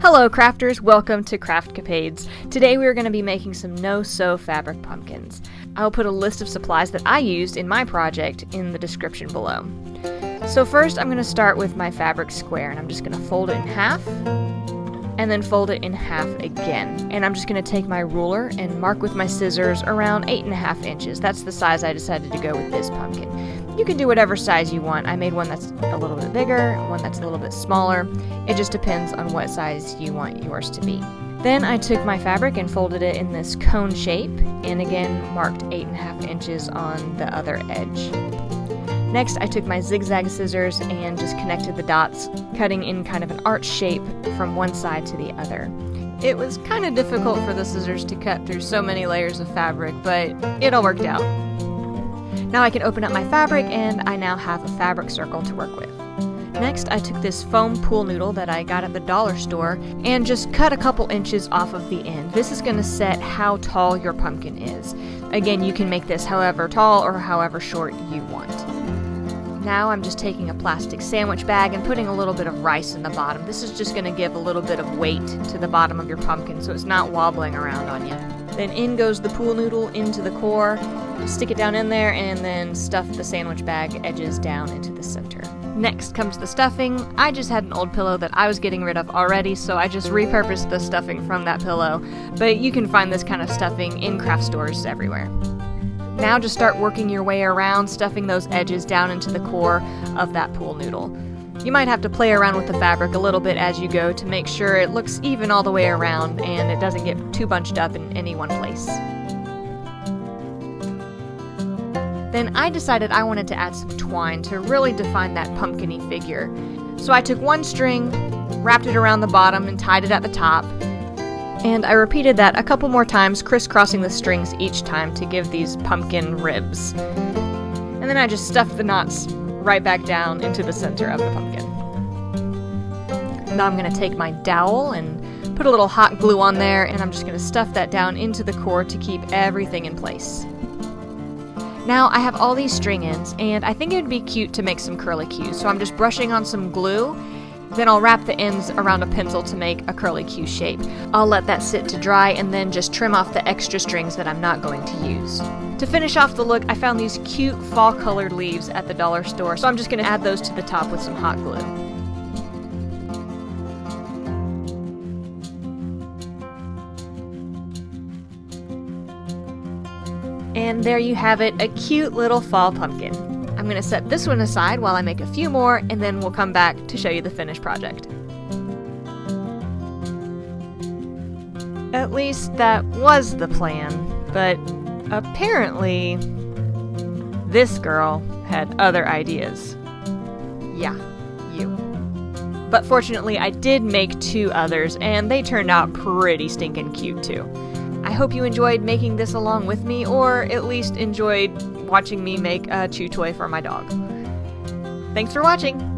Hello crafters, welcome to Craftcapades. Today we are going to be making some no-sew fabric pumpkins. I'll put a list of supplies that I used in my project in the description below. So first I'm going to start with my fabric square, and I'm just going to fold it in half and then fold it in half again. And I'm just going to take my ruler and mark with my scissors around 8.5 inches. That's the size I decided to go with this pumpkin. You can do whatever size you want. I made one that's a little bit bigger, one that's a little bit smaller. It just depends on what size you want yours to be. Then I took my fabric and folded it in this cone shape, and again marked 8.5 inches on the other edge. Next I took my zigzag scissors and just connected the dots, cutting in kind of an arch shape from one side to the other. It was kind of difficult for the scissors to cut through so many layers of fabric, but it all worked out. Now I can open up my fabric, and I now have a fabric circle to work with. Next, I took this foam pool noodle that I got at the dollar store and just cut a couple inches off of the end. This is going to set how tall your pumpkin is. Again, you can make this however tall or however short you want. Now I'm just taking a plastic sandwich bag and putting a little bit of rice in the bottom. This is just going to give a little bit of weight to the bottom of your pumpkin so it's not wobbling around on you. Then in goes the pool noodle into the core. Stick it down in there and then stuff the sandwich bag edges down into the center. Next comes the stuffing. I just had an old pillow that I was getting rid of already, so I just repurposed the stuffing from that pillow, but you can find this kind of stuffing in craft stores everywhere. Now just start working your way around, stuffing those edges down into the core of that pool noodle. You might have to play around with the fabric a little bit as you go to make sure it looks even all the way around and it doesn't get too bunched up in any one place. Then I decided I wanted to add some twine to really define that pumpkin-y figure. So I took one string, wrapped it around the bottom, and tied it at the top. And I repeated that a couple more times, crisscrossing the strings each time to give these pumpkin ribs. And then I just stuffed the knots right back down into the center of the pumpkin. Now I'm going to take my dowel and put a little hot glue on there, and I'm just going to stuff that down into the core to keep everything in place. Now I have all these string ends, and I think it would be cute to make some curlicues, so I'm just brushing on some glue. Then I'll wrap the ends around a pencil to make a curlicue shape. I'll let that sit to dry and then just trim off the extra strings that I'm not going to use. To finish off the look, I found these cute fall colored leaves at the dollar store, so I'm just going to add those to the top with some hot glue. And there you have it, a cute little fall pumpkin. I'm going to set this one aside while I make a few more, and then we'll come back to show you the finished project. At least that was the plan, but apparently this girl had other ideas. Yeah, you. But fortunately I did make two others, and they turned out pretty stinking cute too. I hope you enjoyed making this along with me, or at least enjoyed watching me make a chew toy for my dog. Thanks for watching!